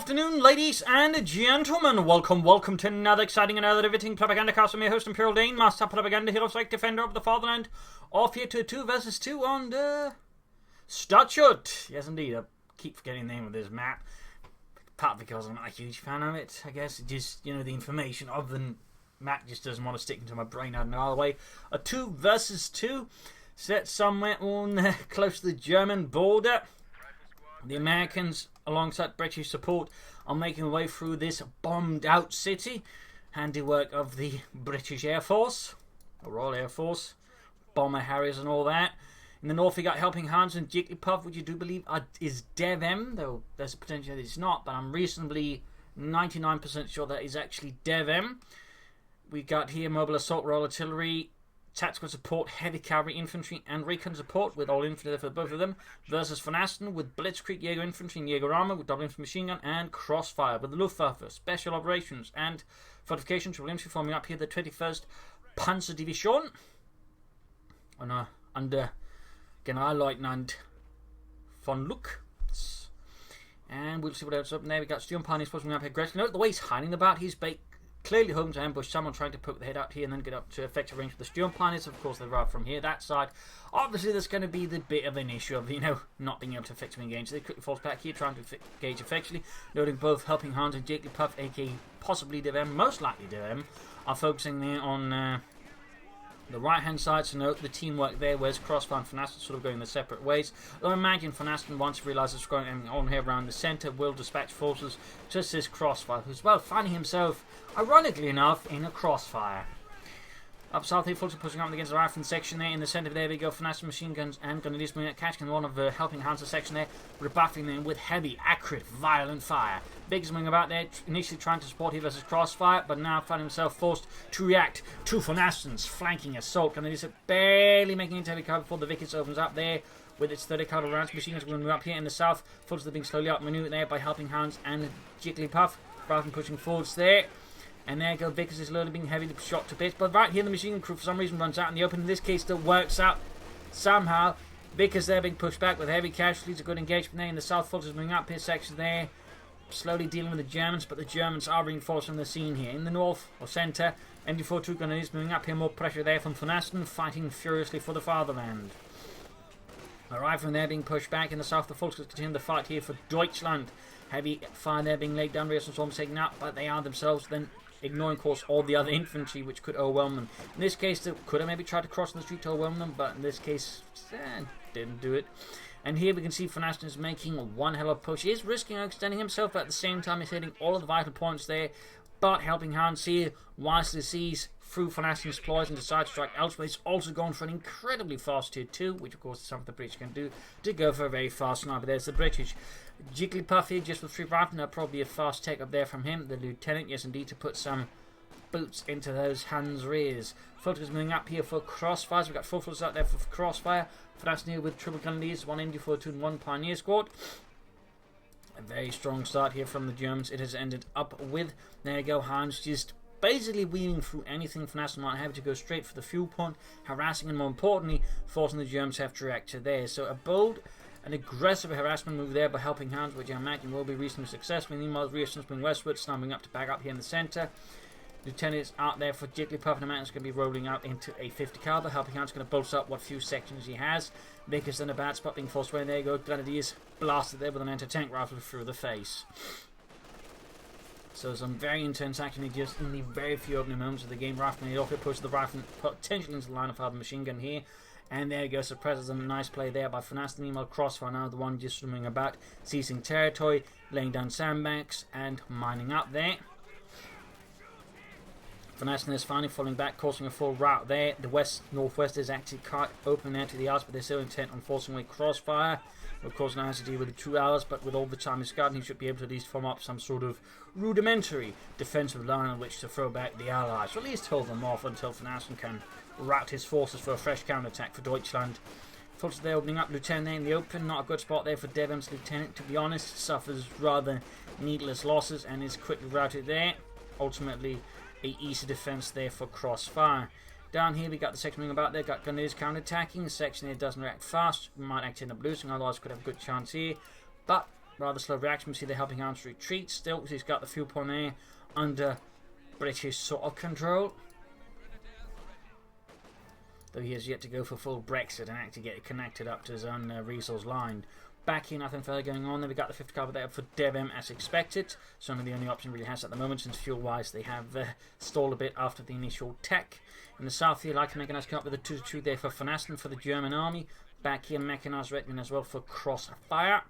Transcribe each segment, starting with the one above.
afternoon, ladies and gentlemen. Welcome to another exciting and another riveting Propagandacaster. I'm your host, Imperial Dane, Master Propaganda Hero Strike Defender of the Fatherland. Off here to a 2 versus 2 on the stadtschutt. Yes, indeed. I keep forgetting the name of this map. Part because I'm not a huge fan of it. I guess it just, the information of the map just doesn't want to stick into my brain. I don't know all the way. A 2 versus 2 set somewhere on close to the German border. The Americans, alongside British support, are making their way through this bombed-out city. Handiwork of the British Air Force, the Royal Air Force, bomber Harriers and all that. In the north, we got Helpinghans and Jigglypuff, which you do believe is DevM, though there's a potential that it's not, but I'm reasonably 99% sure that is actually DevM. We got here Mobile Assault Royal Artillery, Tactical Support, Heavy Cavalry Infantry, and Recon Support, with all infantry there for both of them, versus Vonasten with Blitzkrieg, Jaeger Infantry, and Jaeger Armor, with double infantry machine gun, and Crossfire, with the Luftwaffe, Special Operations, and Fortifications, triple infantry forming up here, the 21st Panzer Division, under Generalleutnant von Luck. And we'll see what else is up there. We got Steel Pioneers pushing up here aggressively. Note the way he's hiding about, he's clearly home to ambush someone trying to poke the head out here and then get up to effective range for the Steel Pioneers. Of course, they arrive from here, that side. Obviously, there's going to be the bit of an issue of, not being able to effectively engage. So they quickly falls back here, trying to engage effectively. Noting both Helpinghans and Jigglypuff, aka possibly DevM, most likely DevM, are focusing there on the right-hand side, so note the teamwork there, whereas Crossfire and Vonasten sort of going their separate ways. Though I imagine Vonasten, once he realises what's going on here around the centre, will dispatch forces to assist Crossfire, who's, finding himself, ironically enough, in a crossfire. Up south here, forces pushing up against the rifle section there. In the centre, there we go, Vonasten machine guns and grenadiers catching one of the Helpinghans section there, rebuffing them with heavy, accurate, violent fire. Biggs moving about there, initially trying to support here versus Crossfire, but now finding himself forced to react to Vonasten's flanking assault. Grenadiers barely making into heavy cover before the Vickers opens up there with its 30 caliber rounds. Machine guns going to move up here in the south. Forces are being slowly outmaneuvered there by Helpinghans and Jigglypuff. Rather than pushing forwards there. And there go Vickers is slowly being heavily shot to bits. But right here the machine gun crew for some reason runs out in the open. In this case still works out somehow. Vickers there being pushed back with heavy casualties. A good engagement there in the south. Forces moving up here section there. Slowly dealing with the Germans, but the Germans are reinforcing the scene here. In the north or centre, MD42 grenadiers moving up here. More pressure there from Vonasten, fighting furiously for the fatherland. Arrive from there being pushed back. In the south, the forces continue the fight here for Deutschland. Heavy fire there being laid down, rears and storms taken out, but they are themselves then ignoring, of course, all the other infantry which could overwhelm them. In this case, they could have maybe tried to cross the street to overwhelm them, but in this case, didn't do it. And here we can see Vonasten is making one hell of a push. He is risking extending himself, but at the same time he's hitting all of the vital points there. But Helpinghans here wisely sees through Vonasten's ploys and decides to strike elsewhere. He's also gone for an incredibly fast tier 2, which of course is something the British can do, to go for a very fast sniper. There's the British. Jigglypuff here just with 3 rifles. Now probably a fast take up there from him. The lieutenant, yes indeed, to put some boots into those hands' rears. Photos moving up here for Crossfires. We've got 4 photos out there for Crossfire. Vonasten here with triple grenadiers, 1 MD42 and 1 Pioneer squad. A very strong start here from the Germans. It has ended up with, there you go, Hans just basically weaving through anything Vonasten might have to go straight for the fuel point, harassing and more importantly, forcing the Germans to have to react to there. So a bold and aggressive harassment move there by Helpinghans, which I imagine will be reasonably successful. Meanwhile, reassurance moving westward, slumping up to back up here in the centre. Lieutenant's out there for Jigglypuff, and the man's going to be rolling out into a 50 caliber. Helpinghans going to bolt up what few sections he has. Vickers in a bad spot being forced away. There you go, Grenadiers blasted there with an anti-tank rifle through the face. So some very intense action just in the very few opening moments of the game. Rifleman off it, pushes the rifle potentially into the line of fire of the machine gun here. And there you go, suppresses them. Nice play there by Vonasten. Meanwhile, Crossfire now the one just swimming about, seizing territory, laying down sandbags and mining up there. Vonasten is finally falling back, causing a full rout there. The west-northwest is actually quite open there to the arts, but they're still intent on forcing away Crossfire. Of course, now has to deal with the 2 hours, but with all the time he's gotten, he should be able to at least form up some sort of rudimentary defensive line on which to throw back the Allies, or at least hold them off until Vonasten can rout his forces for a fresh counterattack for Deutschland. Forces there opening up, Lieutenant there in the open, not a good spot there for DevM's Lieutenant, to be honest, suffers rather needless losses and is quickly routed there. Ultimately, a easy defense there for Crossfire. Down here we got the section moving about there, got Grenadiers counter-attacking. The section here doesn't react fast, we might actually end up losing, otherwise could have a good chance here. But rather slow reaction. We see the Helpinghans retreat still because he's got the fuel point there under British sort of control. Though he has yet to go for full Brexit and actually get it connected up to his own resource line. Back here, nothing further going on. Then we got the 5th Cavalry there for Devon as expected. Certainly the only option really has at the moment, since fuel-wise they have stalled a bit after the initial tech. In the south here, like mechanized come up with a 2-2 there for Vonasten for the German army. Back here, mechanized regiment as well for Crossfire.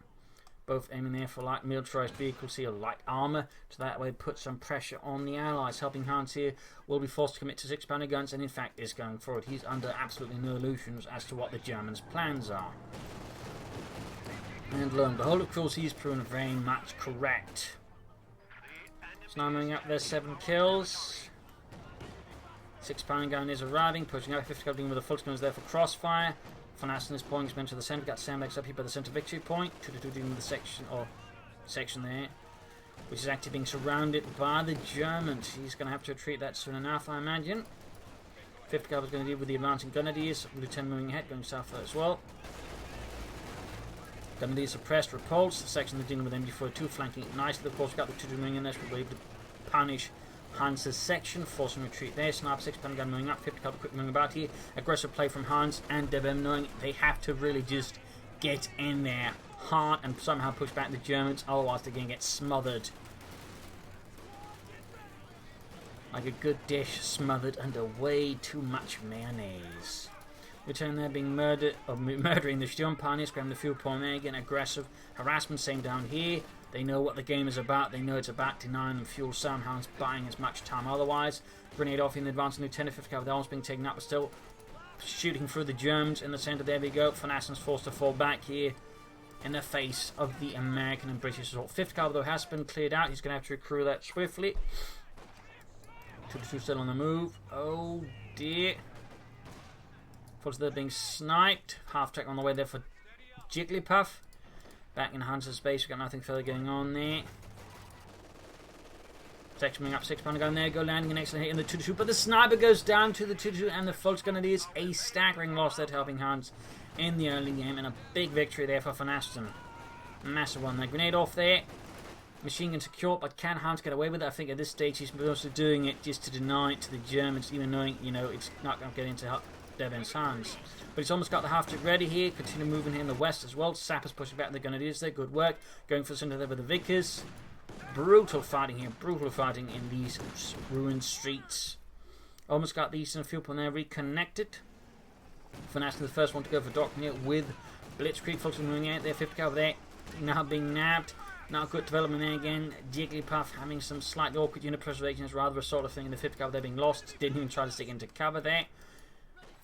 Both aiming there for light militarized vehicles here, light armor, to that way put some pressure on the Allies. Helpinghans here will be forced to commit to 6-pounder guns, and in fact is going forward. He's under absolutely no illusions as to what the Germans' plans are. And lo and behold, of course, he's proven very much correct. So now moving up there, 7 kills. 6-pounder gun is arriving, pushing out 50 cavalry with the full guns there for Crossfire. Vonasten is pulling his men to the centre. Got sandbags up here by the centre victory point. 2-2 dealing with the section there, which is actually being surrounded by the Germans. He's going to have to retreat that soon enough, I imagine. 5th cavalry is going to deal with the advancing grenadiers. Lieutenant moving ahead, going south there as well. Grenadiers suppressed, repulsed. The section they're dealing with MG42 flanking it nicely. Of course, we've got the 2-2 moving in there, so we're able to punish Hans's section, forcing retreat there. Sniper 6-pounder gun moving up, 50 cavalry quick moving about here. Aggressive play from Hans and Devem, knowing they have to really just get in there hard and somehow push back the Germans, otherwise they're going to get smothered. Like a good dish smothered under way too much mayonnaise. Return there being murdered, or murdering the Sturmpaniers, grabbing the fuel point there, getting aggressive. Harassment, same down here. They know what the game is about. They know it's about denying them fuel. Somehow buying as much time otherwise. Grenade off in the advance. Lieutenant 5th Cavalry, almost being taken up, but still shooting through the Germans in the centre. There we go. Vonasten's forced to fall back here in the face of the American and British assault. 5th Cavalry, though, has been cleared out. He's going to have to recruit that swiftly. 2-2 still on the move. Oh dear. Fortunately, they're being sniped. Half track on the way there for Jigglypuff. Back in Hans's base, we've got nothing further going on there. Section moving up, 6-pounder gun there, go landing an excellent hit in the 2-2, but the sniper goes down to the 2-2, and the Volksgrenadiers, a staggering loss there to Helpinghans in the early game, and a big victory there for Vonasten. Massive one there. Grenade off there. Machine gun secure, but can Hans get away with it? I think at this stage he's mostly doing it just to deny it to the Germans, even knowing, you know, it's not going to get into Devon's hands. But he's almost got the half tick ready here. Continue moving here in the west as well. Sappers pushing back the Grenadiers there. Good work. Going for the centre there with the Vickers. Brutal fighting here. Brutal fighting in these ruined streets. Almost got the eastern field point there reconnected. Vonasten the first one to go for docking here with Blitzkrieg. Folks moving out there. 50 over there. Now being nabbed. Not good development there again. Jigglypuff having some slightly awkward unit preservation. It's rather a sort of thing. The 50 cover there being lost. Didn't even try to stick into cover there,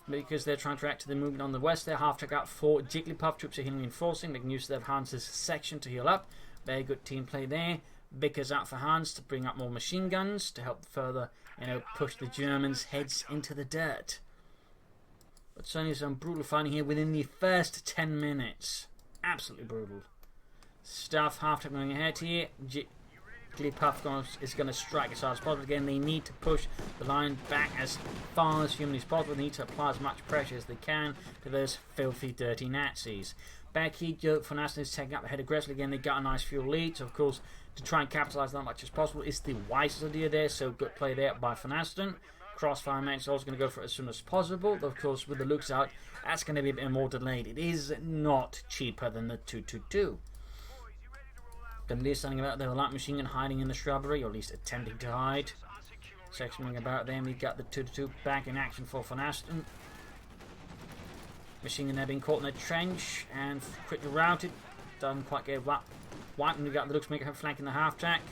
because they're trying to react to the movement on the west there. Half track out for Jigglypuff. Troops are healing reinforcing. They can use their Hans's section to heal up. Very good team play there. Vickers out for Hans to bring up more machine guns to help further, you know, push the Germans' heads into the dirt. But certainly some brutal fighting here within the first 10 minutes. Absolutely brutal stuff. Half track moving ahead here. Jigglypuff is going to strike as hard as possible. Again, they need to push the line back as far as humanly possible. They need to apply as much pressure as they can to those filthy, dirty Nazis. Back here, Vonasten is taking up ahead aggressively. Again, they got a nice fuel lead, so of course, to try and capitalise that much as possible is the wisest idea there. So good play there by Vonasten. Crossfire match is also going to go for it as soon as possible. Though, of course, with the looks out, that's going to be a bit more delayed. It is not cheaper than the 222. Grenadiers standing about there, a light machine gun hiding in the shrubbery, or at least attempting to hide. Sectioning about them, we got the 222 back in action for Vonasten. Machine gun there being caught in the trench and quickly routed. Doesn't quite get wiped. And we got the looks maker flanking the half track.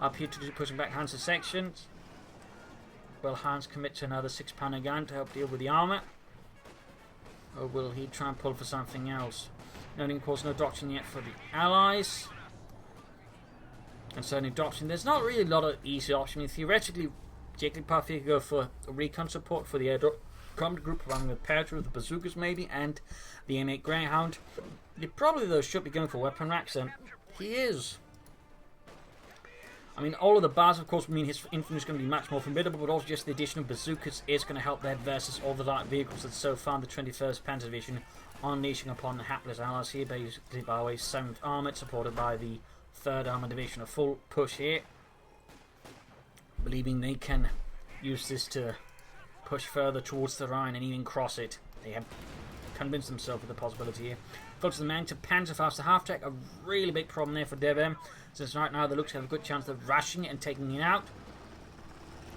Up here to pushing back Hans' sections. Will Hans commit to another 6-pounder gun to help deal with the armour? Or will he try and pull for something else? Noting, of course, no doctrine yet for the Allies. And certainly doctrine, there's not really a lot of easy options. I mean, theoretically, Jigglypuff here could go for recon support for the air combat group, running with Petra, the bazookas maybe, and the M8 Greyhound. He probably, though, should be going for weapon racks, and he is. I mean, all of the bars, of course, mean his infantry is going to be much more formidable, but also just the addition of bazookas is going to help there versus all the light vehicles that so far the 21st Panzer Division unleashing upon the hapless allies here, basically by way 7th Armoured, supported by the 3rd Armoured Division. A full push here, believing they can use this to push further towards the Rhine and even cross it. They have convinced themselves of the possibility here. Folks, the man to Panzerfaust, the half-track, a really big problem there for DevM, since right now the Lux have a good chance of rushing it and taking it out.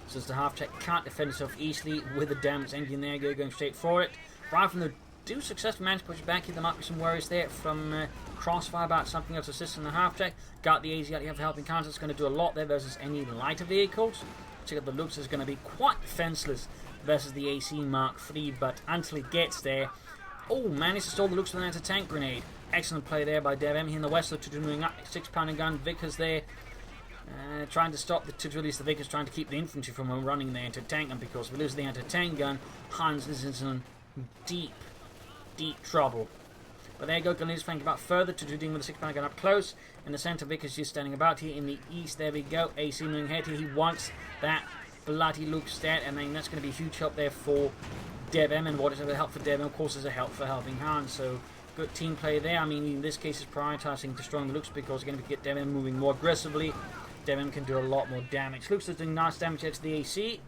Since the half-track can't defend itself easily with the damaged engine there, going straight for it. Right from the do successfully manage to push it back here. There might be some worries there from Crossfire about something else assisting the half-track. Got the AZ out here for Helpinghans. It's going to do a lot there versus any lighter vehicles. Check out the Lux is going to be quite defenseless versus the AC Mark III, but until it gets there. Oh, managed to stall the Lux with an anti-tank grenade. Excellent play there by DevM here in the west. To moving up, 6-pounder gun. Vickers there trying to stop to release the Vickers, trying to keep the infantry from running the anti-tank gun, because if we lose the anti-tank gun, Hans is in some deep trouble. But there you go, going to his flank about further to dealing with the 6-pounder gun up close. In the centre, Vickers just standing about here in the east. There we go. AC moving ahead here. He wants that bloody Luke stat, and then that's going to be a huge help there for DevM, and what is a help for DevM, of course, is a help for Helpinghans. So good team play there. I mean, in this case, is prioritising destroying the Lux because you're going to get DevM moving more aggressively. DevM can do a lot more damage. Lux is doing nice damage here to the AC.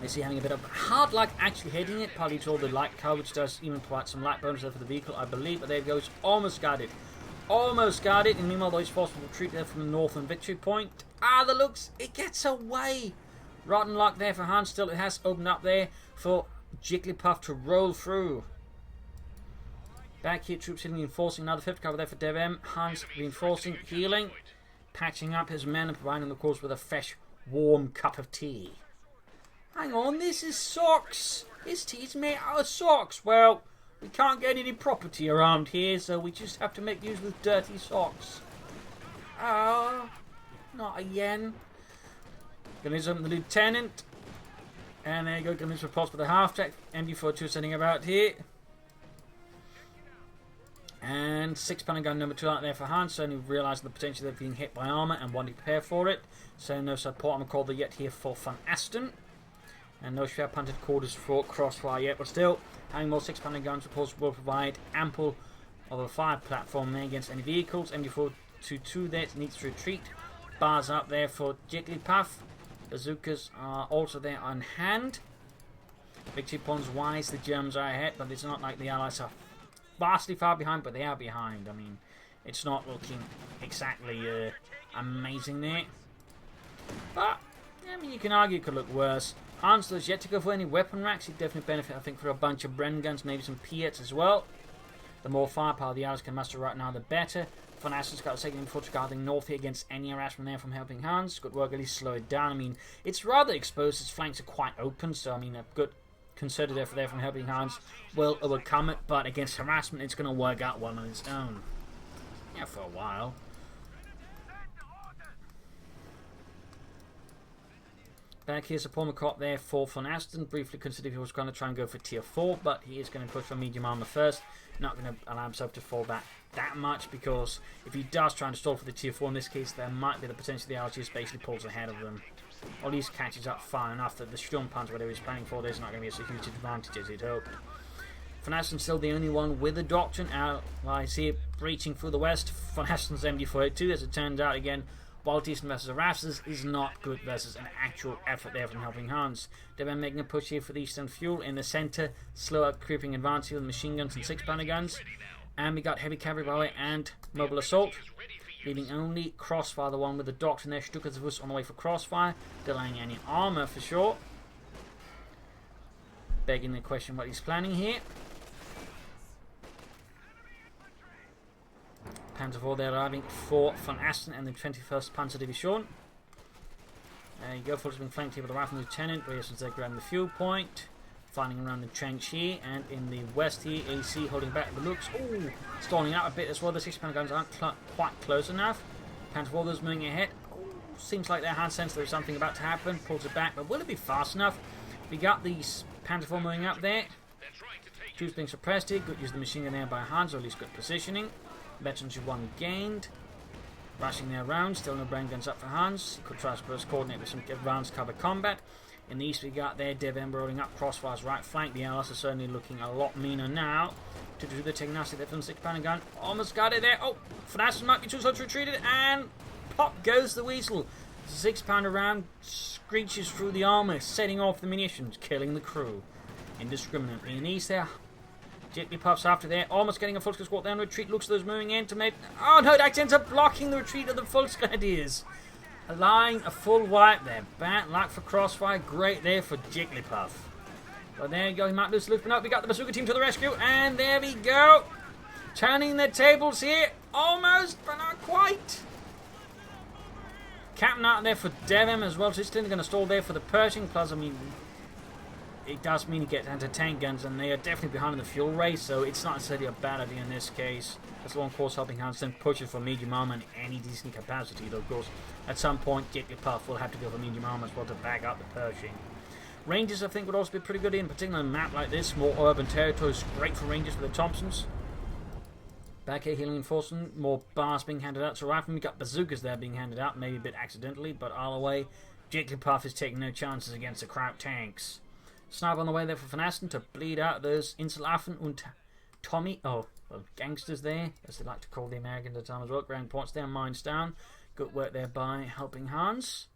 AC having a bit of hard luck actually hitting it, partly to all the light cover, which does even provide some light bonus there for the vehicle, I believe. But there it goes, almost got it. Almost got it. And meanwhile, those forces will retreat there from the northern victory point. Ah, the Lux, it gets away. Rotten luck there for Hans. Still, it has opened up there for Jigglypuff to roll through. Back here, troops hitting, reinforcing. Another 5th cover there for DevM. Hans reinforcing, healing, patching up his men, and providing, of course, with a fresh, warm cup of tea. Hang on, this is socks. His tea's made out of socks. Well, we can't get any property around here, so we just have to make use with dirty socks. Ah, not again. Gonna use the lieutenant. And there you go, gonna use reports for the half-track. MB42 sitting about here. And 6-pounder gun number 2 out there for Hans, so only realising the potential of being hit by armour and wanting to prepare for it. So no support armour caller yet here for Vonasten. And no shroud punted quarters for Crossfire yet, but still, having more 6-pounder guns, of course, will provide ample of a fire platform there against any vehicles. MB422 there needs to retreat. Bars up there for Jigglypuff. Bazookas are also there on hand. Victory points wise, the Germans are ahead, but it's not like the Allies are vastly far behind, but they are behind. I mean, it's not looking exactly amazing there. But, I mean, you can argue it could look worse. Hans does yet to go for any weapon racks. He'd definitely benefit, I think, for a bunch of Bren guns, maybe some Piets as well. The more firepower the Allies can muster right now, the better. Vonasten's got a second force guarding north here against any harassment there from Helpinghans. Good work, at least slow it down. I mean, it's rather exposed. Its flanks are quite open, so I mean, a good concerted effort there from Helpinghans will overcome it. But against harassment, it's going to work out well on its own. Yeah, for a while. Back here's a Paul McCott there for Vonasten. Briefly considered he was going to try and go for tier 4, but he is going to push for medium armor first. Not going to allow himself to fall back that much, because if he does try and stall for the tier 4 in this case, there might be the potential the RGS basically pulls ahead of them. Or at least catches up far enough that the Sturmpanzer, whatever he's planning for, there's not going to be such a huge advantage as he'd hoped. Vonasten's still the only one with a doctrine. Allies here breaching through the west. Vonasten's MD482, as it turns out again. Baltisten versus harassers is not good versus an actual effort there from Helpinghans. They've been making a push here for the eastern fuel in the centre. Slow up creeping advance here with machine guns and 6-pounder guns. And we got heavy cavalry by way and mobile assault. Leaving only Crossfire, the one with the doctrine there. Stukas on the way for Crossfire. Delaying any armour for sure. Begging the question what he's planning here. Panzer IV there arriving for Vonasten and the 21st Panzer Division. There you go, Fuller's been flanked here with the Rifle Lieutenant. Reasons they're grabbing the fuel point. Finding around the trench here, and in the west here, AC holding back the Lux. Ooh, stalling out a bit as well. The 6-pounder guns aren't quite close enough. Panzer IV is moving ahead. Ooh, seems like their hand sense there's something about to happen. Pulls it back, but will it be fast enough? We got these Panzer IV moving up there. Troops being suppressed here. Good use of the machine gun there by Hans, or at least good positioning. Veterans 1 gained. Rushing their round, still no brain guns up for Hans. Could try to coordinate with some advanced cover combat. In the east we got there, Dev Ember rolling up, Crossfire's right flank. The Allies are certainly looking a lot meaner now. To do the nasty there from the 6-pounder gun. Almost got it there. Oh, Vonasten might be too slow to retreat it, and pop goes the weasel. The 6-pounder round screeches through the armour, setting off the munitions, killing the crew indiscriminately. In the east there, Jigglypuff's after there, almost getting a full squad down retreat. Looks like those moving in to make. Oh no, that ends up blocking the retreat of the full Grenadiers. Allowing a full wipe there. Bad luck for Crossfire, great there for Jigglypuff. But there you go, he might lose the loop, but no, we got the bazooka team to the rescue, and there we go. Turning the tables here, almost, but not quite. Captain out there for Devon as well, so he's still going to stall there for the Pershing, plus, I mean, it does mean he gets anti-tank guns, and they are definitely behind in the fuel race, so it's not necessarily a bad idea in this case. As long course Helpinghans then pushes for medium armor and any decent capacity, though of course at some point Jigglypuff will have to go for medium armor as well to back up the Pershing. Rangers I think would also be pretty good in particular on a map like this, more urban territories, great for Rangers for the Thompsons. Back here healing enforcement, more bars being handed out, so right from we got bazookas there being handed out, maybe a bit accidentally, but all the way Jigglypuff is taking no chances against the Kraut tanks. Snipe on the way there for Vonasten to bleed out those Inselaffen und Tommy, gangsters there, as they like to call the Americans at the time as well. Ground points there, mines down. Good work there by Helpinghans.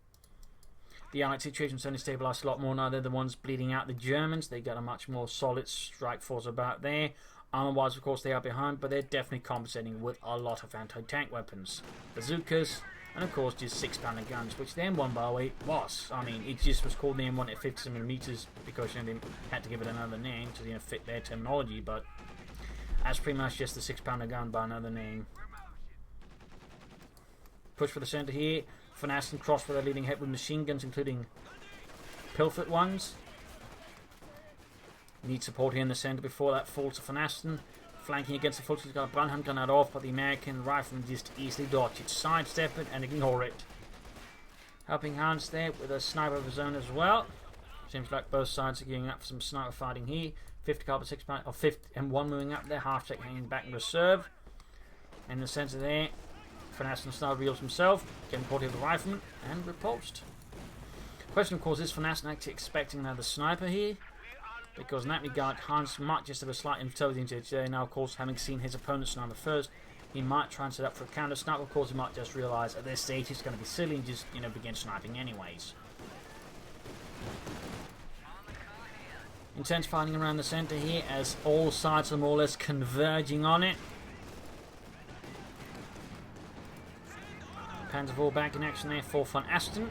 The Allied situation certainly stabilised a lot more now. They're the ones bleeding out the Germans. They got a much more solid strike force about there. Armour-wise, of course, they are behind, but they're definitely compensating with a lot of anti-tank weapons. Bazookas, and of course just 6-pounder guns, which the M1, by the way, was. I mean, it just was called the M1 at 50mm because they had to give it another name to fit their terminology, but that's pretty much just the 6-pounder gun by another name. Push for the centre here. Vonasten Crossfire leading ahead with machine guns, including Pilfert ones. Need support here in the centre before that falls to Vonasten. Flanking against the full, he's got a Brandhand grenade off, but the American rifleman just easily dodge it, sidestep it, and ignore it. Helpinghans there with a sniper of his own as well. Seems like both sides are gearing up for some sniper fighting here. 50 caliber 6-pounder, or 50 M1 moving up there, half check hanging back in reserve. In the centre there, Vonasten sniper reveals himself, getting caught here with the rifleman, and repulsed. Question, of course, is Vonasten actually expecting another sniper here? Because in that regard, Hans might just have a slight intelligence edge there. Now, of course, having seen his opponent's sniper first, he might try and set up for a counter sniper. Of course, he might just realise at this stage it's going to be silly and just, begin sniping anyways. Intense fighting around the centre here as all sides are more or less converging on it. Panzer IV back in action there for Vonasten.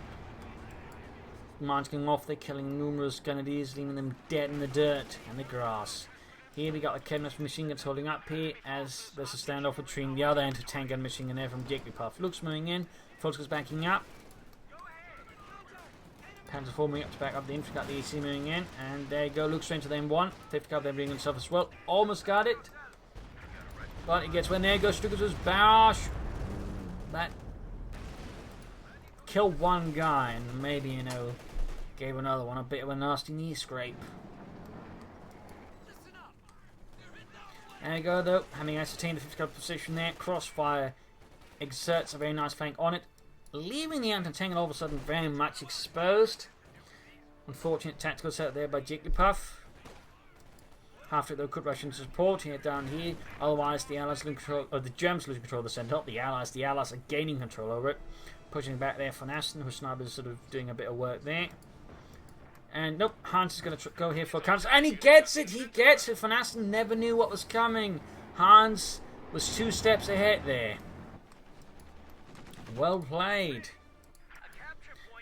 Mines going off, they're killing numerous Grenadiers, leaving them dead in the dirt and the grass. Here we got the Chemnitz machine guns holding up here as there's a standoff between the other anti-tank gun machine gun there from Jigglypuff. Looks moving in, Volkswagen's backing up. Panzer IV moving up to back up the infantry, got the EC moving in, and there you go, Luke straight to the M1. 50 cal there bringing himself as well, almost got it. But it gets when there goes Stukas' Bosh. That killed one guy and maybe, gave another one a bit of a nasty knee scrape. There you go though, having ascertained the 50 cal position there, Crossfire exerts a very nice flank on it, leaving the anti-tank all of a sudden very much exposed. Unfortunate tactical setup there by Jigglypuff. After it though could rush into support here down here, otherwise the Allies lose control, or the Germans lose control of the centre, not the Allies are gaining control over it. Pushing back there for Vonasten, whose sniper is sort of doing a bit of work there. And nope, Hans is going to go here for a counter, and he gets it! Vonasten never knew what was coming. Hans was 2 steps ahead there. Well played.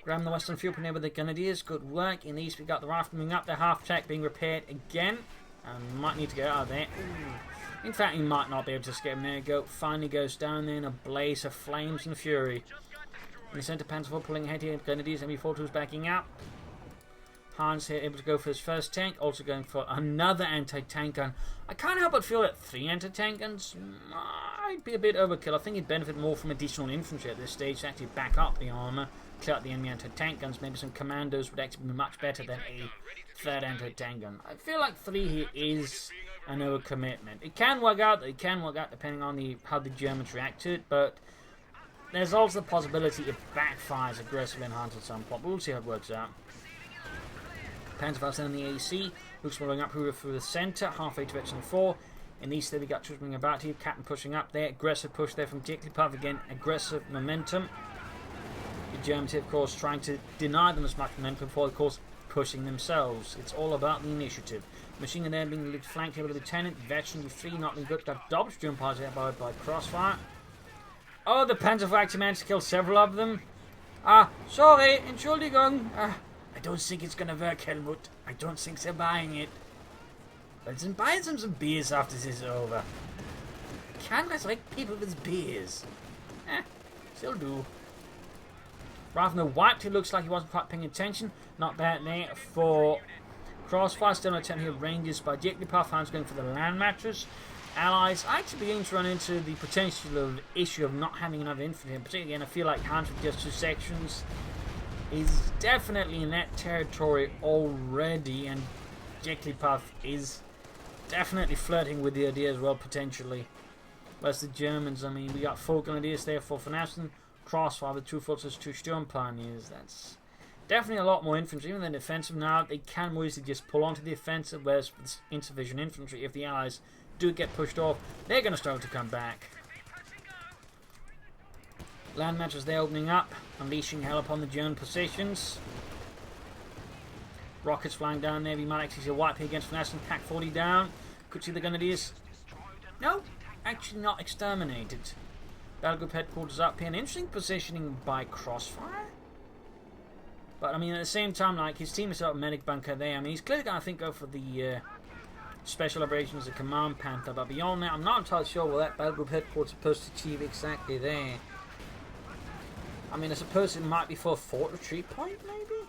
Grabbing the western field point with the Grenadiers, good work. In the east we got the rifle moving up, the half-track being repaired again. And might need to get out of there. Ooh. In fact, he might not be able to escape him. There you go, finally goes down there in a blaze of flames and fury. In the centre, Panzer IV pulling ahead here, Grenadiers, MB42's backing up. Hans here able to go for his first tank, also going for another anti-tank gun. I can't help but feel that 3 anti-tank guns might be a bit overkill. I think he'd benefit more from additional infantry at this stage to actually back up the armour, clear out the enemy anti-tank guns. Maybe some commandos would actually be much better than a 3rd anti-tank gun. I feel like 3 here is an overcommitment. It can work out depending on how the Germans react to it, but there's also the possibility it backfires aggressive enhance at some point, but we'll see how it works out. Panzerfaust in the AC, Luke's following up through the centre, halfway to Veteran 4. In the east there we got troops moving about here, Captain pushing up there, aggressive push there from Jigglypuff, again aggressive momentum. The Germans of course trying to deny them as much momentum before of course pushing themselves. It's all about the initiative. Machine gun there being flanked here with the Lieutenant, Veteran 3 not being good, got double Sturm parts here by Crossfire. Oh, the Panzerfaust actually managed to kill several of them. Sorry, Entschuldigung. I don't think it's gonna work, Helmut. I don't think they're buying it. But then buy them some beers after this is over. Can't resurrect people with beers. Still do. Rather than wiped, it looks like he wasn't quite paying attention. Not bad there for Crossfire. Still an attempt here, ranges by Jigglypuff. Hans going for the land mattress. Allies actually beginning to run into the potential issue of not having enough infantry. And particularly, again, I feel like Hans with just 2 sections is definitely in that territory already, and Jigglypuff is definitely flirting with the idea as well, potentially. Whereas the Germans, I mean, we got 4 grenadiers there for Vonasten, Crossfire with 2 Futzers, 2 Sturm Pioneers. That's definitely a lot more infantry. Even though they're defensive now, they can more easily just pull onto the offensive, whereas with insufficient infantry, if the Allies do get pushed off, they're going to struggle to come back. Land matches there opening up, unleashing hell upon the German positions. Rockets flying down there. We might actually see a wipe here against Vonasten. Pack 40 down. Could see the grenadiers. No, actually not exterminated. Battle Group headquarters up here. An interesting positioning by Crossfire. But I mean, at the same time, like his team is out of medic bunker there. I mean, he's clearly going to go for the special operations, the Command Panther. But beyond that, I'm not entirely sure what that Battle Group headquarters is supposed to achieve exactly there. I mean, I suppose it might be for a fort retreat point, maybe?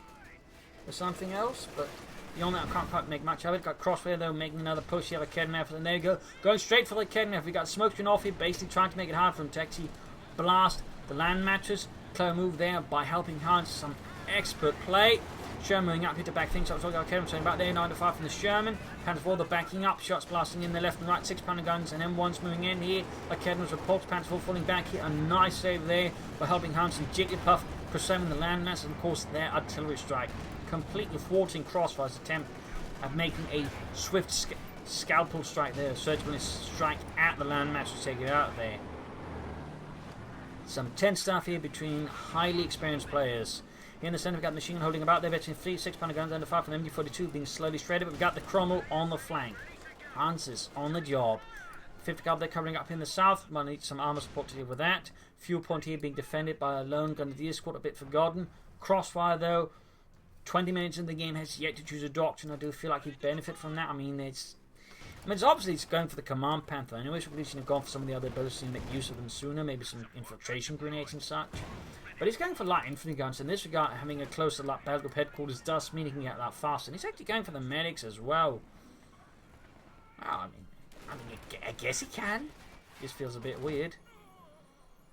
Or something else, but beyond that I can't quite make much of it. Got Crossfire though making another push here, a Kednev, and there you go. Going straight for the Kednev. We got smoke screen off here, basically trying to make it hard for him to actually blast the land matches. Clever move there by Helpinghans, some expert play. Sherman moving up here to back things up. So we got Kednev saying about there, 9 to 5 from the Sherman. Panthers for the backing up, shots blasting in the left and right, 6-pounder guns, and M1s moving in here. Like Kednev's reports, Panthers for falling back here. A nice save there by Helpinghans and Jigglypuff, pursuing the land mass, and of course their artillery strike, completely thwarting Crossfire's attempt at making a swift scalpel strike there, a surgical strike at the land mass to take it out there. Some tense stuff here between highly experienced players. Here in the centre we've got the machine gun holding about there, Veteran 3, 6-pounder guns under 5 from MG42 being slowly shredded, but we've got the Cromwell on the flank. Hans is on the job. 50 Cab there covering up in the south, might need some armour support to deal with that. Fuel point here being defended by a lone grenadier squad, a bit forgotten. Crossfire though, 20 minutes in the game, has yet to choose a doctrine. I do feel like he'd benefit from that. I mean, it's obviously he's going for the Command Panther. I know he's should have gone for some of the other abilities to make use of them sooner, maybe some infiltration grenades and such. But he's going for light infantry guns. In this regard, having a closer look, Battle Group headquarters does mean he can get that faster. And he's actually going for the medics as well. Well, I mean, I guess he can. Just feels a bit weird.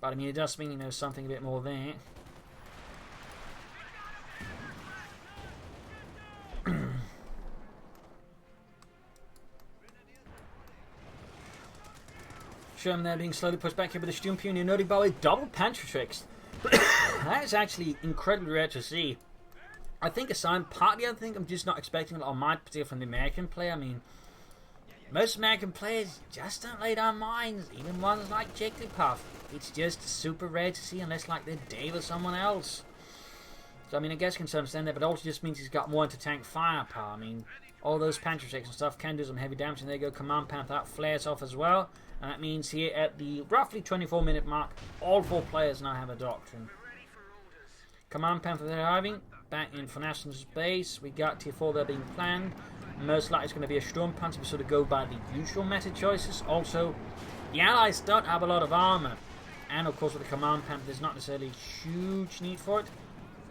But I mean, it does mean he knows something a bit more there. Sherman there being slowly pushed back here with the Sturm Pioneer, noted by double pantry tricks. That is actually incredibly rare to see. I think aside, partly I think I'm just not expecting a lot of mind, particularly from the American player. I mean, most American players just don't lay down mines, even ones like Jigglypuff. It's just super rare to see unless like they're Dave or someone else. So I mean, I guess I can understand that, but it also just means he's got more anti-tank firepower. I mean, all those pantry tricks and stuff can do some heavy damage, and there you go, Command Panther out, flares off as well. And that means here at the roughly 24-minute mark, all 4 players now have a doctrine. Command Panther they're arriving, back in Vonasten's base. We got Tier 4 there being planned. Most likely it's going to be a Sturm Panther. We sort of go by the usual meta choices. Also, the Allies don't have a lot of armour. And of course with the Command Panther, there's not necessarily a huge need for it.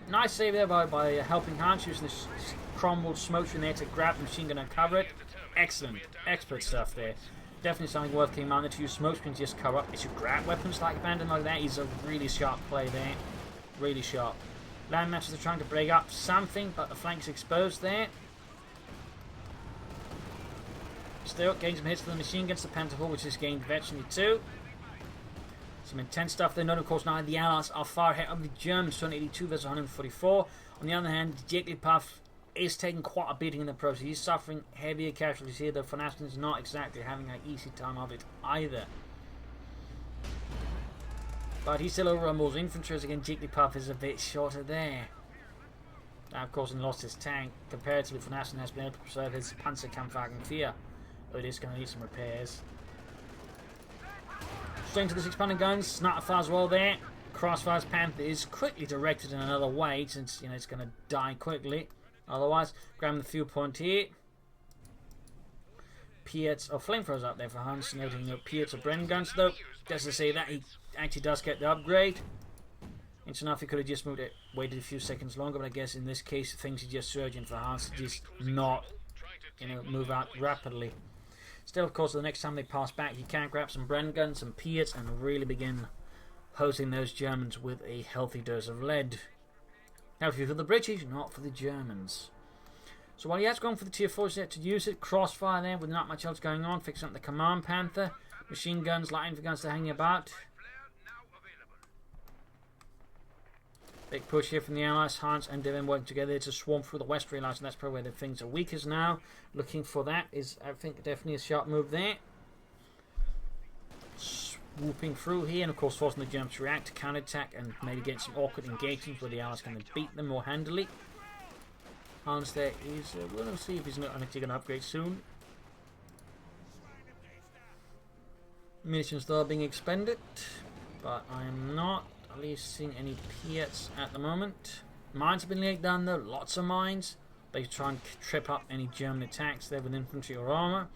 Nice save there by Helpinghans, using this Cromwell smoke in there to grab the machine gun and cover it. Excellent, expert stuff there. Definitely something worth keeping in mind, to use smoke screens just cover up. It's your grab weapons like abandon like that is a really sharp play there. Really sharp. Land matches are trying to break up something, but the flank's exposed there. Still gains some hits to the machine against the Panther 4, which has gained Veteran 2. Some intense stuff there. Note, of course, now the Allies are far ahead of the Germans, 282 versus 144. On the other hand, Jigglypuff is taking quite a beating in the process. He's suffering heavier casualties here, though Vonasten is not exactly having an easy time of it either. But he still overruns infantry, as again Jigglypuff is a bit shorter there. Now, of course, he lost his tank. Comparatively, Vonasten has been able to preserve his Panzerkampfwagen 4. But it is going to need some repairs. Straight to the 6-pounder guns, not far as well there. Crossfire's Panther is quickly directed in another way, since it's going to die quickly. Otherwise, grabbing the fuel point here. Piets or flamethrowers up there for Hans, noting Piets or Bren guns, though. Just to say that he actually does get the upgrade. It's enough he could have just moved it, waited a few seconds longer, but I guess in this case things are just surging for Hans to just not move out rapidly. Still, of course, the next time they pass back, you can grab some Bren guns, some Piets, and really begin hosing those Germans with a healthy dose of lead. Healthy for the British, not for the Germans. So while he has gone for the tier 4 set to use it, Crossfire there with not much else going on, fixing up the Command Panther, machine guns, light infantry guns to hang about. Big push here from the Allies. Hans and Devon working together to swarm through the West, realising that's probably where the things are weakest now. Looking for that is, I think, definitely a sharp move there. Swooping through here, and of course forcing the Germans to react, to counter-attack, and maybe get some awkward engagements where the Allies can beat them more handily. Hans there is, we're going to see if he's not actually going to upgrade soon. Munitions though are being expended, but I am not at least seeing any Piets at the moment. Mines have been laid down though, lots of mines. They try and trip up any German attacks there with infantry or armour.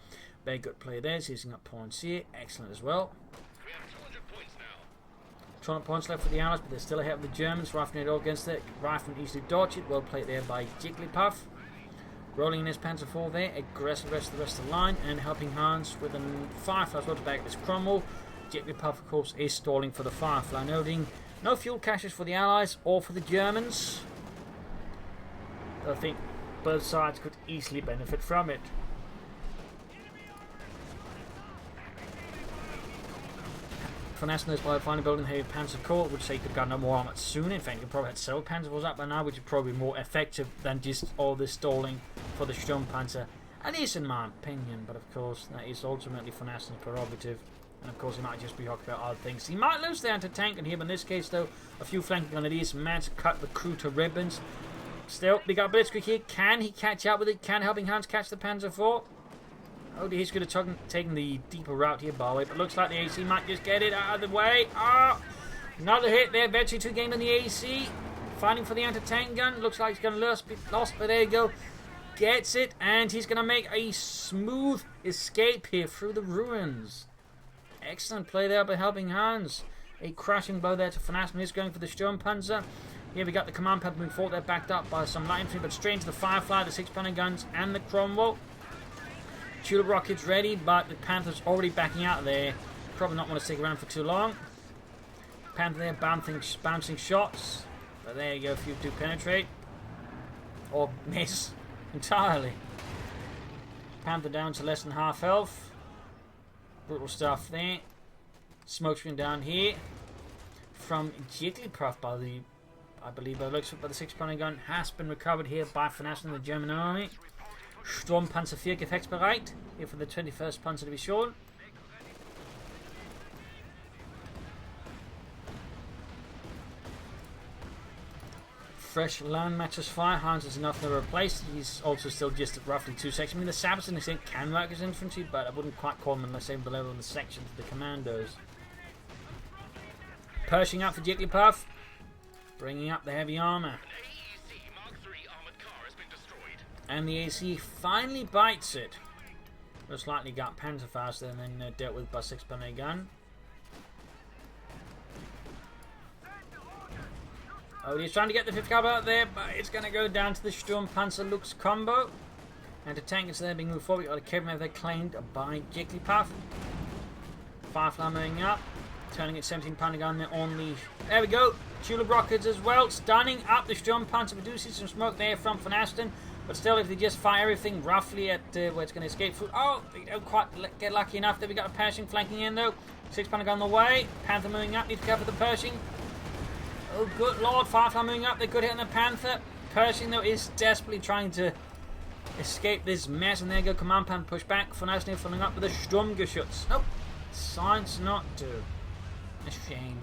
Very good play there, he's using up points here, excellent as well. 200 points left for the Allies, but they're still ahead of the Germans. Rifling it all against it. Rifling easily dodge it. Well played there by Jigglypuff. Rolling in his Panzer IV there. Aggressive rest of the rest of the line. And Helpinghans with a Firefly as well to back this Cromwell. Jigglypuff, of course, is stalling for the Firefly. Noting no fuel caches for the Allies or for the Germans. I think both sides could easily benefit from it. Vonasten is by finally building heavy Panzer Corps, which say he could have gotten no more armor soon. In fact, he could probably had several Panzer Corps up by now, which is probably more effective than just all this stalling for the Sturmpanzer. At least in my opinion, but of course, that is ultimately Vonasten's prerogative. And of course, he might just be talking about other things. He might lose the anti-tank in here, but in this case, though, a few flanking grenadiers managed to cut the crew to ribbons. Still, we got Blitzkrieg here. Can he catch up with it? Can Helpinghans catch the Panzer IV? Oh, he's going to take the deeper route here, by the way, but looks like the AC might just get it out of the way. Ah, another hit there. Virtually 2 gained on the AC. Fighting for the anti-tank gun. Looks like he's going to be lost, but there you go. Gets it, and he's going to make a smooth escape here through the ruins. Excellent play there by Helpinghans. A crashing blow there to Vonasten. He's going for the Sturmpanzer. Here we got the command pad moving forward. They're backed up by some light infantry, but straight into the Firefly, the 6-pounder guns, and the Cromwell. Tulip rockets ready, but the Panther's already backing out there. Probably not want to stick around for too long. Panther there bouncing shots. But there you go, a few do penetrate. Or miss entirely. Panther down to less than half health. Brutal stuff there. Smoke screen down here. From Jigglypuff I believe by the looks of it, but the 6-pounder gun has been recovered here by Vonasten and the German army. Sturmpanzer 4 gefechtsbereit. Here for the 21st Panzer Division. Fresh land matches fire. Hans is enough to replace. He's also still just at roughly 2 sections. I mean, the Sabbaths in this thing can work as infantry, but I wouldn't quite call them the same level of the sections of the commandos. Pershing up for Jigglypuff. Bringing up the heavy armour. And the AC finally bites it. Most likely got Panzer faster and then dealt with by 6-pounder gun. Oh, he's trying to get the 5th caliber out there, but it's going to go down to the Sturmpanzer Lux combo. And the tank is there being moved forward. Got a cavalry there claimed by Jigglypuff. Firefly moving up. Turning its 17-pounder gun there on the... There we go. Tulip rockets as well. Stunning up the Sturmpanzer. Produces some smoke there from Vonasten. But still, if they just fire everything roughly at where it's going to escape through... Oh, they don't quite get lucky enough. There we got a Pershing flanking in, though. 6-pounder gun on the way. Panther moving up. Need to cover the Pershing. Oh, good lord. Firefly moving up. They could hit on the Panther. Pershing, though, is desperately trying to escape this mess. And there you go. Command Panther push back. Vonasten following up with a Sturmgeschütz. Nope. Science not do. A shame.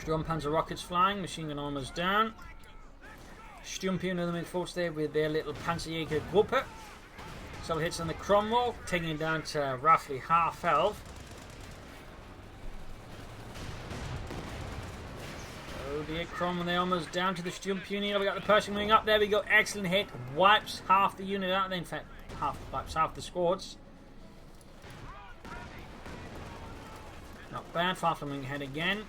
Sturmpanzer rockets flying, machine gun almost down. Sturmpion of the mid-force there with their little Panzerjäger Gruppe. So hits on the Cromwell, taking it down to roughly half health. Oh dear, Cromwell, they're almost down to the Sturmpion. We got the Pershing moving up. There we go, excellent hit. Wipes half the unit out. In fact, wipes half the squads. Not bad, far from moving ahead again.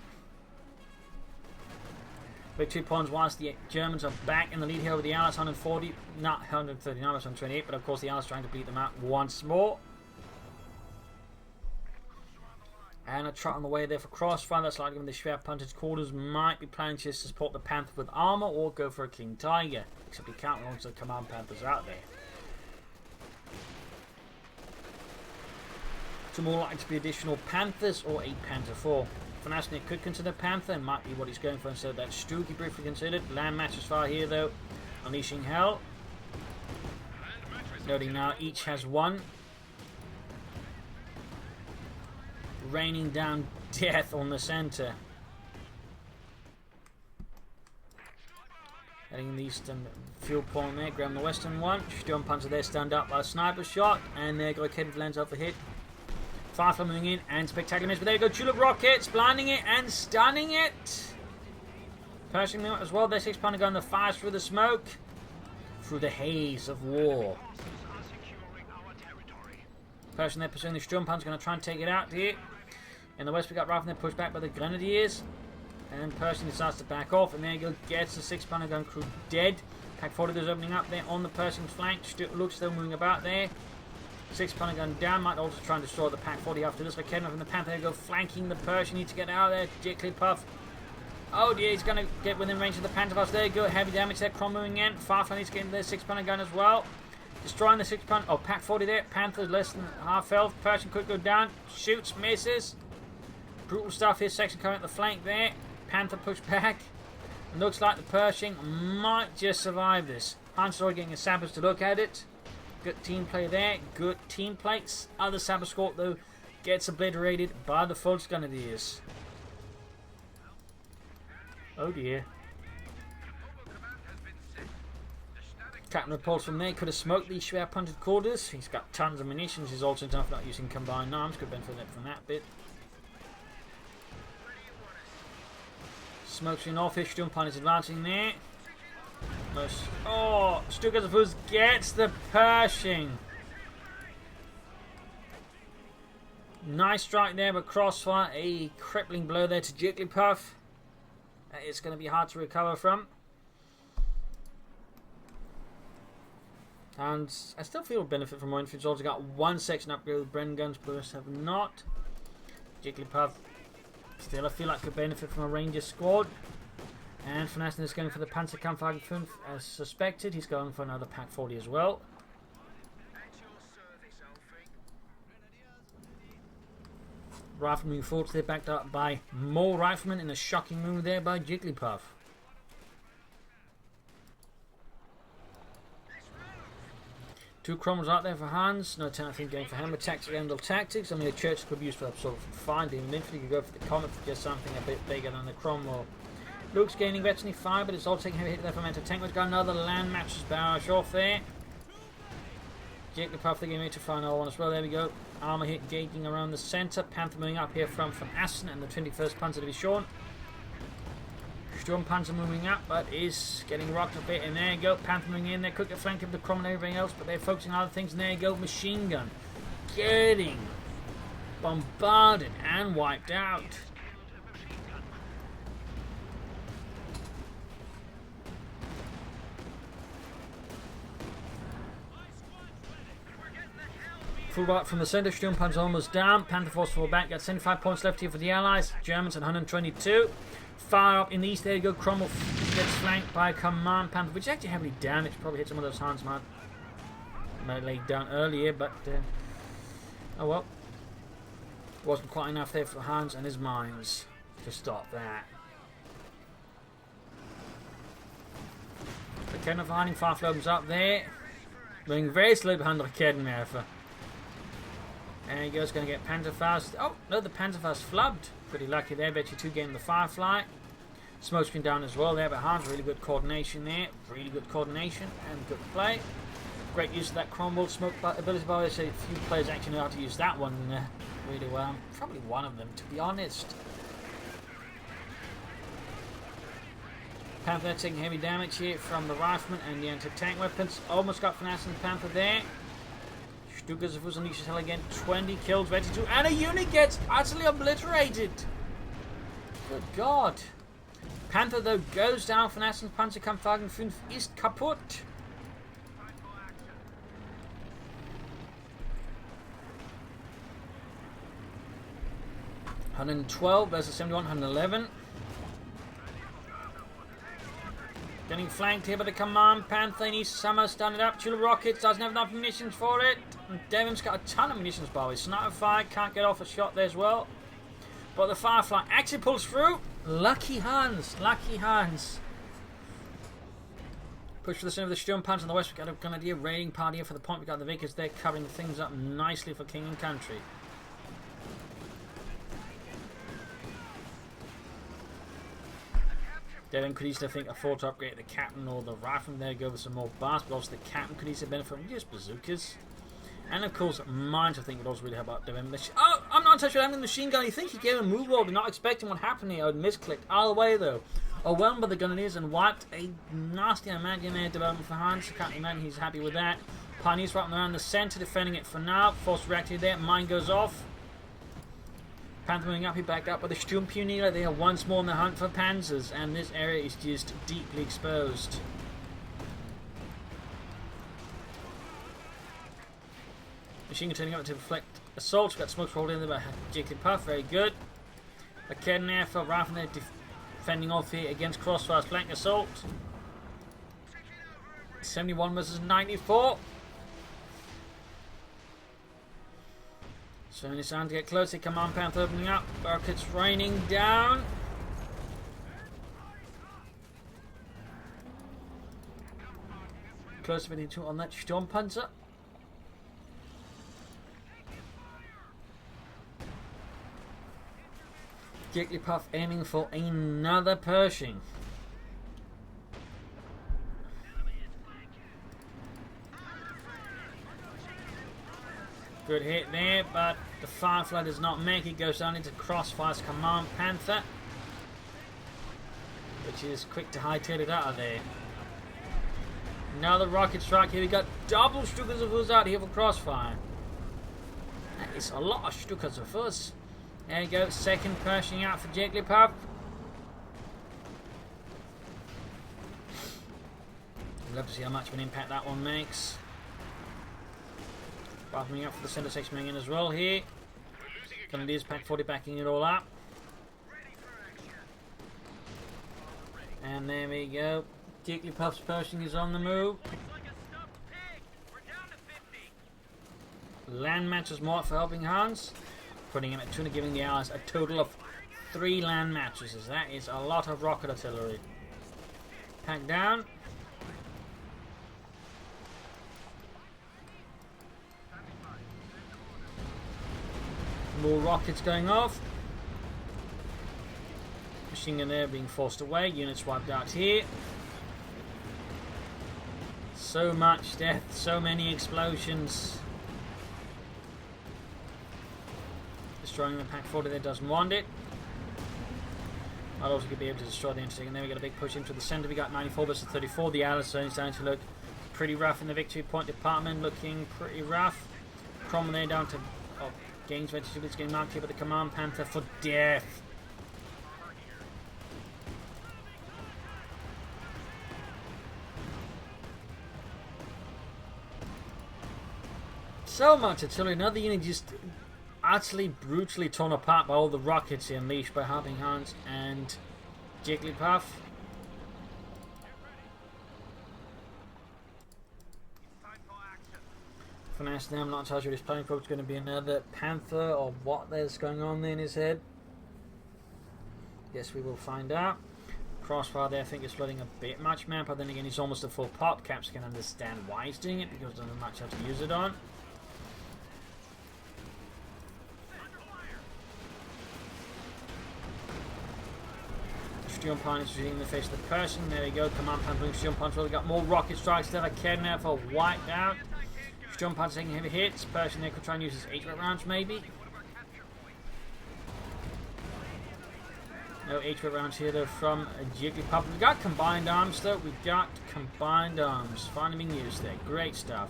Victory points whilst the Germans are back in the lead here over the Allies, 140, not 139, 128, but of course the Allies trying to beat them out once more. And a trot on the way there for Crossfire. That's likely when the Schwerpunter's quarters might be planning just to support the Panther with armor or go for a King Tiger. Except he can't launch the Command Panthers out there. Two more likely to be additional Panthers or a Panther 4. Vonasten could consider Panther, and might be what he's going for instead of that Stuki briefly considered. Land matches far here though. Unleashing Hell. Noting now each has one. Raining down death on the center. Heading the eastern fuel point there, grab the western one. Sturmpanzer there stand up by a sniper shot, and there go Kid lands off the hit. Firefly moving in, and spectacular miss, but there you go, Tulip rockets, blinding it and stunning it. Pershing them as well, their 6-pounder gun that fires through the smoke, through the haze of war. Pershing there pursuing the Sturmpanzer, going to try and take it out here. In the west we got Rifle there pushed back by the Grenadiers, and Pershing decides to back off, and there you go, gets the 6-pounder gun crew dead. Pack 40 goes opening up there on the Pershing's flank, looks still moving about there. 6-pounder gun down, might also try and destroy the Pack 40 after this. Kedma from the Panther go flanking the Pershing, need to get out of there. Jigglypuff. Oh dear, he's going to get within range of the Panther. There you go, heavy damage there. Crom moving in. Firefly needs to get into their 6-pounder gun as well. Destroying the 6-pounder. Oh, Pack 40 there. Panther less than half health. Pershing could go down. Shoots, misses. Brutal stuff here. Section coming up the flank there. Panther pushed back. And looks like the Pershing might just survive this. Hans already getting a sappers to look at it. Good team play there. Good team plates. Other Sabbath squad though gets obliterated by the Volksgrenadiers. Oh dear. Captain Repulse from there could have smoked these Schwerpunted quarters. He's got tons of munitions. He's also tough not using combined arms. Could benefit from that bit. Smokes in off-ish. Sturmpanzer is advancing there. Oh, Stuttgart gets the Pershing. Nice strike there, but Crossfire, a crippling blow there to Jigglypuff. It's going to be hard to recover from. And I still feel a benefit from more infantry. It's also got one section upgrade with Bren guns, bursts have not. Jigglypuff still I feel like could benefit from a Ranger squad. And Vonasten is going for the Panzerkampfwagen 5 as suspected. He's going for another Pack 40 as well. Riflemen moving forward, they're backed up by more riflemen in a shocking move there by Jigglypuff. Two Cromwells out there for Hans. No time I think going for hammer tactics, Endel tactics. I mean the church could be used for that sort of finding infantry. You could go for the Comet for just something a bit bigger than the Cromwell. Luke's gaining veteran 5, but it's all taking heavy hit there for Mental Tank. We've got another land matches barrage off there. Jigglypuff, they're getting ready to find another one as well. There we go. Armor hit gauging around the centre. Panther moving up here from Vonasten and the 21st Panzer Division. Sturmpanzer moving up, but is getting rocked a bit. And there you go. Panther moving in there. Could get flanked of the Crom and everything else, but they're focusing on other things. And there you go. Machine gun getting bombarded and wiped out. Full right from the centre, Sturmpanzer almost down. Panther force fall back, got 75 points left here for the Allies. Germans at 122. far up in the east. There you go. Cromwell gets flanked by a Command Panther, which actually heavily damaged. Probably hit some of those Hans might laid down earlier, but oh well. Wasn't quite enough there for Hans and his mines to stop that. The Kedner finding Farflobens up there. Moving very slowly behind the Kedner. And he goes, going to get Pantherfaust. Oh, no, the Pantherfaust flubbed. Pretty lucky there. Bet you 2 game the Firefly. Smoke screen down as well there, but Hans, really good coordination there. Really good coordination and good play. Great use of that Cromwell smoke ability. By the way, so a few players actually know how to use that one really well. Probably one of them, to be honest. Panther taking heavy damage here from the rifleman and the anti-tank weapons. Almost got Vonasten Panther there. Stukas of unleashes hell again. 20 kills, ready to, and a unit gets utterly obliterated. Good God. Panther though goes down. Vonasten Panzerkampfwagen 5 ist kaputt. $112 versus 71, 111. Getting flanked here by the Command Panther. He needs to somehow stand it up. Chula Rockets doesn't have enough munitions for it. And Devon's got a ton of munitions by the way. Sniper fire, can't get off a shot there as well. But the Firefly actually pulls through. Lucky Hans. Lucky Hans. Push for the center of the Sturmpanzer on the west. We've got a good idea. Raiding party here for the point. We've got the Vickers there covering things up nicely for King and Country. Devon could easily think afford to upgrade the captain or the rifleman there, go with some more bars, but also the captain could easily benefit from just bazookas. And of course, mines I think would also really help out Devon. Oh, I'm not in touch with having the machine gun. You think he gave a move roll, but not expecting what happened here. I would misclicked all the way though. Overwhelmed by the Gunneers and wiped a nasty amount in there development for Hans. Can't imagine he's happy with that. Pioneers right around the centre, defending it for now. Force reactor there, mine goes off. Panther moving up, he backed up by the Sturmpioneer. They are once more on the hunt for Panzers, and this area is just deeply exposed. Machine gun turning up to deflect assaults. Got smoke rolled in there by Jigglypuff, very good. A Kedner for Rifleman defending off here against Crossfire's flank assault. 71 versus 94. So it's time to get closer. Command Panther opening up. Rockets raining down. Closer within 2 on that Sturmpanzer. Jigglypuff aiming for another Pershing. Good hit there, but the Firefly does not make it. Goes down into Crossfire's Command Panther, which is quick to hightail it out of there. Another rocket strike here. We got double Stukas of Us out here for Crossfire. That is a lot of Stukas of Us. There you go, second Pershing out for Jigglypuff. I'd love to see how much of an impact that one makes. Coming up for the centre section in as well here. Grenadiers pack 40 backing it all up. And there we go. Jigglypuff's Pershing is on the move. Land matches more for Helpinghans. Putting him at 200, giving the Allies a total of 3 land mattresses. That is a lot of rocket artillery. Pack down. More rockets going off. Machine gun there being forced away. Units wiped out here. So much death. So many explosions. Destroying the Pack 40 there doesn't want it. I'd also be able to destroy the intersect. And then we got a big push into the centre. We got 94 versus 34. The Allies are starting to look pretty rough in the victory point department. Looking pretty rough. Cromwell there down to... Oh, gains registered. It's getting marked here by the Command Panther for death. So much artillery. Another unit just utterly brutally torn apart by all the rockets unleashed by Helpinghans, and Jigglypuff. Vonasten, I'm not entirely sure this playing probably going to be another Panther or what there's going on there in his head. Guess we will find out. Crossfire there I think is flooding a bit much, man, but then again he's almost a full pop. Caps can understand why he's doing it because doesn't much how to use it on. Steel Punch is shooting in the face of the person. There we go. Command Punch doing Steel Punch. Well, we got more rocket strikes there. I can now for wiped out. Steel Punch taking heavy hits. Person there could try and use his H-Rat rounds maybe. No H-Rat rounds here though from Jigglypuff. We got combined arms though. We got combined arms. Finally being used there. Great stuff.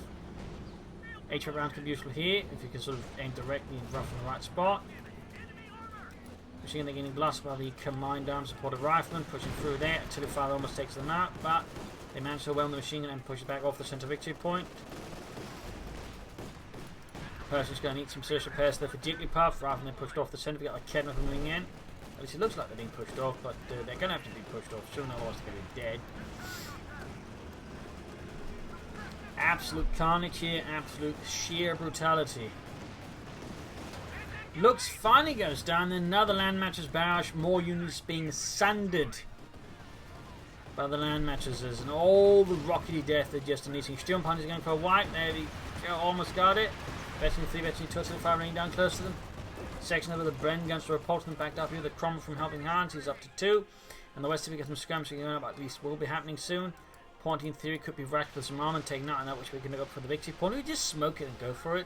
H-Rat rounds can be useful here if you can sort of aim directly and rough in the right spot. Machine gun getting blasted by the combined arm supported rifleman, pushing through there until the fire almost takes them out, but they manage to overwhelm the machine gun and push it back off the center victory point. Person's going to need some social repairs there for Jigglypuff. Rifleman pushed off the center. We got a Kedma coming in. At least it looks like they're being pushed off, but they're going to have to be pushed off soon, otherwise they're going to be dead. Absolute carnage here, absolute sheer brutality. Looks finally goes down. Another land matches barrage. More units being sundered by the land matches, and all the rockety death they're just unleashing. Steel Punch is going for a wipe. There we go. Almost got it. Veteran 3, Veteran 2, fire raining down close to them. Section over the Bren guns to repulse them backed up here. The Cromwell from Helpinghans. He's up to 2. And the West if we get some scrums going up, at least will be happening soon. Point in theory could be wrecked with some armor and taken out, and that which we can look up for the victory point. We just smoke it and go for it.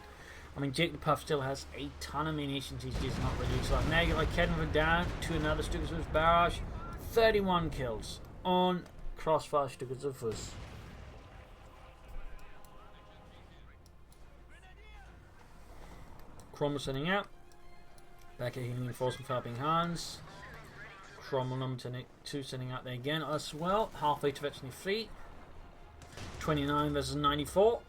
I mean, Jigglypuff still has a ton of munitions he's just not really utilized. Now you got Kedma down to another Stukas barrage. 31 kills on Crossfire Stukas. Cromwell sending out. Back at healing reinforcement for Helpinghans. Cromwell number 2 sending out there again as well. Halfway to veteran fleet. 29 versus 94.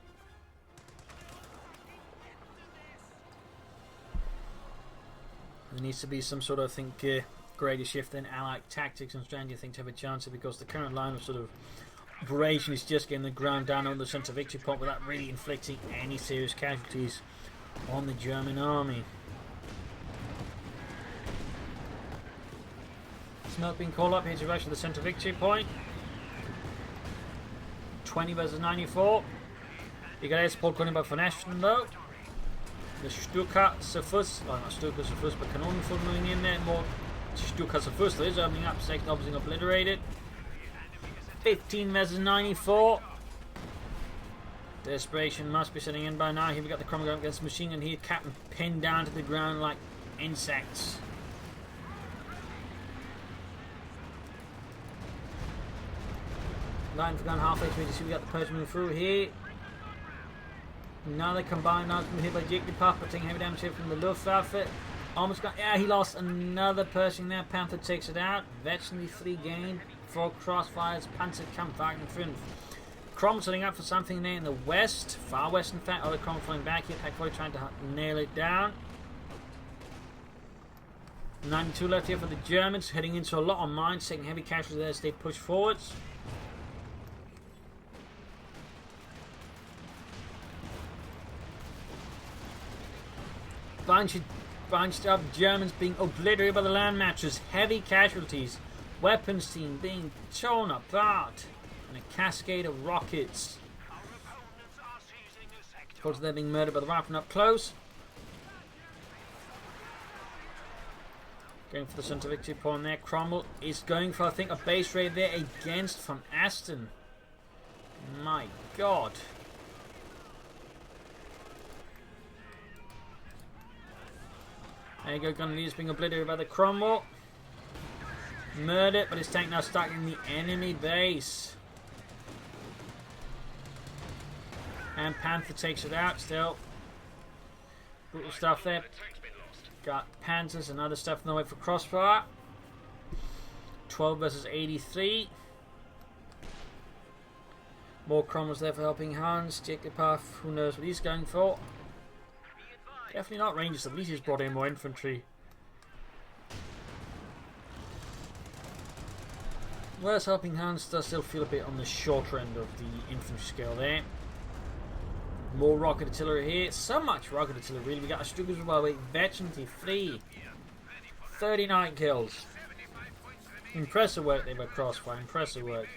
There needs to be some sort of, I think, greater shift in allied tactics and strategy, I think, to have a chance, because the current line of sort of operation is just getting the ground down on the centre victory point without really inflicting any serious casualties on the German army. Smoke being called up here to rush to the centre victory point. 20 versus 94. You got air support coming by Vonasten though. The Stuka-Safus, oh not Stuka-Safus, but Kanonenfull moving in there. More Stuka-Safus, there is opening up, second opposing obliterated. 15 versus 94. Desperation must be setting in by now. Here we got the Cromwell going against the machine gun here. Captain pinned down to the ground like insects. Line for gun halfway through to see we got the Persian moving through here. Another combined arms from here by Jigglypuff, but taking heavy damage here from the Luftwaffe. Almost got, yeah, he lost another Pershing there. Panther takes it out. Veteran 3 gained for Crossfire's Panzerkampfwagen 5. Cromwell setting up for something there in the west, far west in fact. Other Cromwell falling back here. Pack 4 trying to nail it down. 92 left here for the Germans, heading into a lot of mines, taking heavy casualties there as they push forwards. Bunched up Germans being obliterated by the land matches. Heavy casualties. Weapons team being torn apart. And a cascade of rockets. Of course, they're being murdered by the riflemen up close. Going for the centre victory point there. Cromwell is going for, I think, a base raid there against Vonasten. My God. There you go, gun leaders being obliterated by the Cromwell. Murdered, but his tank now stuck in the enemy base. And Panther takes it out still. Brutal stuff there. Got Panthers and other stuff in the way for Crossfire. 12 versus 83. More Cromwells there for Helpinghans. Jigglypuff, who knows what he's going for. Definitely not Rangers, at least he's brought in more infantry. Whereas Helpinghans does still feel a bit on the shorter end of the infantry scale there. More rocket artillery here. So much rocket artillery, really. We got a Stukas as well. Wait, veterans 3. 39 kills. Impressive work there by Crossfire. Impressive work.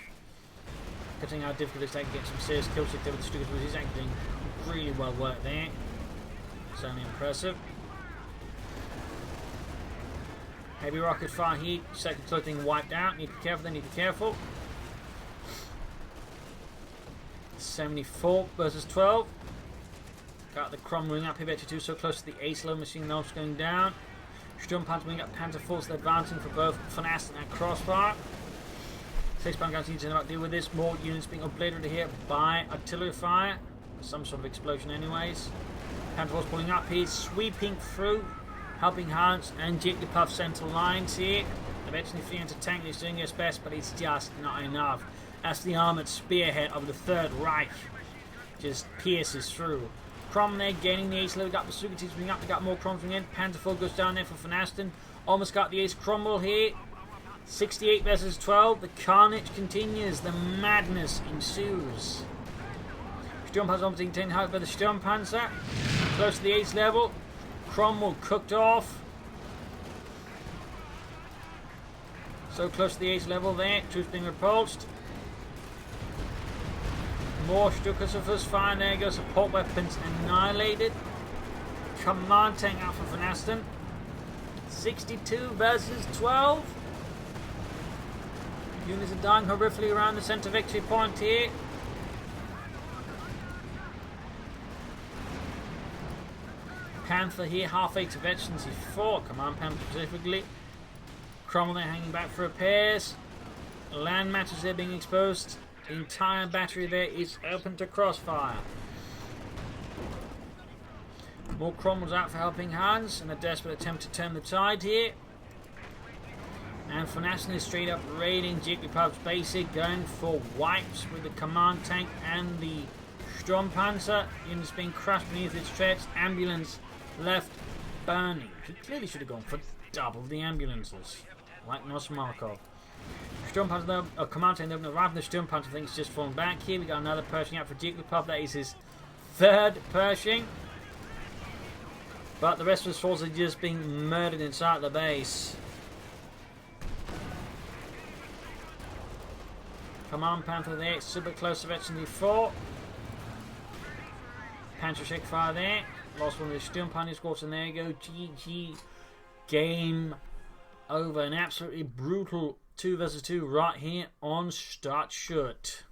Considering how difficult it is to get some serious kills with the Stukas, he's actually doing really well work there. Certainly impressive. Heavy rocket fire here. Second clothing wiped out. Need to be careful. They need to be careful. 74 versus 12. Got the crumbling up here. 2 so close to the ace low. Machine guns going down. Sturmpanzer wing up Panther Force. They're advancing for both Vonasten and Crossfire. 6-pound guns need to know how to deal with this. More units being obliterated here by artillery fire. Some sort of explosion anyways. Panther Force pulling up here. Sweeping through. Helpinghans and Jigglypuff central lines here. Eventually fleeing to tank. He's doing his best, but it's just not enough. As the armoured spearhead of the Third Reich just pierces through. Crom there gaining the ace level. We got the Sugatis bringing up. We got more Croms bringing in. Pantherful goes down there for Vonasten. Almost got the ace crumble here. 68 versus 12. The carnage continues. The madness ensues. Sturmpanzer almost being taken out by the Sturmpanzer. Close to the ace level. Cromwell cooked off. So close to the ace level there. Troops being repulsed. More Stukas of us fire. There goes support weapons annihilated. Command tank out for Vonasten. 62 versus 12. Units are dying horrifically around the centre victory point here. Panther here, halfway to veterancy 4. Command Panther specifically. Cromwell there hanging back for repairs. Land matches there being exposed. The entire battery there is open to Crossfire. More Cromwells out for Helpinghans in a desperate attempt to turn the tide here. And Vonasten is straight up raiding Jigglypuff's basic, going for wipes with the command tank and the Sturmpanzer. Units being crushed beneath its treads. Ambulance left burning. He clearly should have gone for double the ambulances, like Nosmarkov. Sturmpanzer, command tank, they've arrived in the Sturmpanzer. I think it's just fallen back here. We got another Pershing out for Jigglypuff. That is his 3rd Pershing. But the rest of his forces are just being murdered inside the base. Command Panther there, super close to veteran 4. Panther shake fire there. Lost one of the Sturmpanzer squads, and there you go. GG. Game over. An absolutely brutal 2 versus 2 right here on stadtschutt.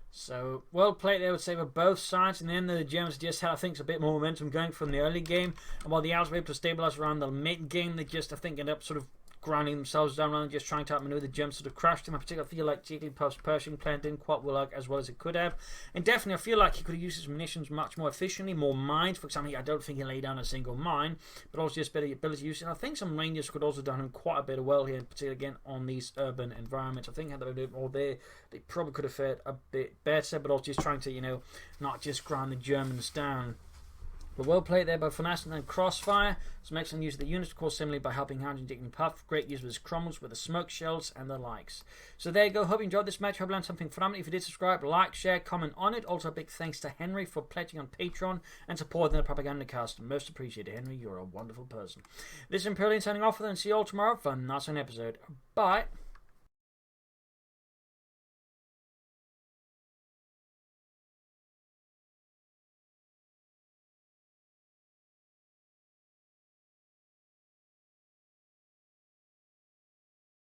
So, well played there, I would say, for both sides. In the end, the Germans just had, I think, a bit more momentum going from the early game. And while the Allies were able to stabilise around the mid-game, they just, I think, ended up sort of grinding themselves down rather than just trying to outmaneuver. The Germans sort of crashed him. I particularly feel like Jigglypuff's Pershing plan didn't quite work as well as it could have. And definitely I feel like he could have used his munitions much more efficiently, more mines. For example, I don't think he laid down a single mine, but also just better ability use. And I think some Rangers could also have done him quite a bit of well here, particularly again on these urban environments. I think had they been more there, they probably could have fared a bit better, but also just trying to, you know, not just grind the Germans down. But well played there by Vonasten and Crossfire. Some excellent use of the units, of course, similarly by Helpinghans and Jigglypuff. Great use of his Cromwells with the smoke shells and the likes. So there you go. Hope you enjoyed this match. Hope you learned something from it. If you did, subscribe, like, share, comment on it. Also, a big thanks to Henry for pledging on Patreon and supporting the Propagandacast. Most appreciated, Henry. You're a wonderful person. This is Imperial signing off, and see you all tomorrow for another episode. Bye.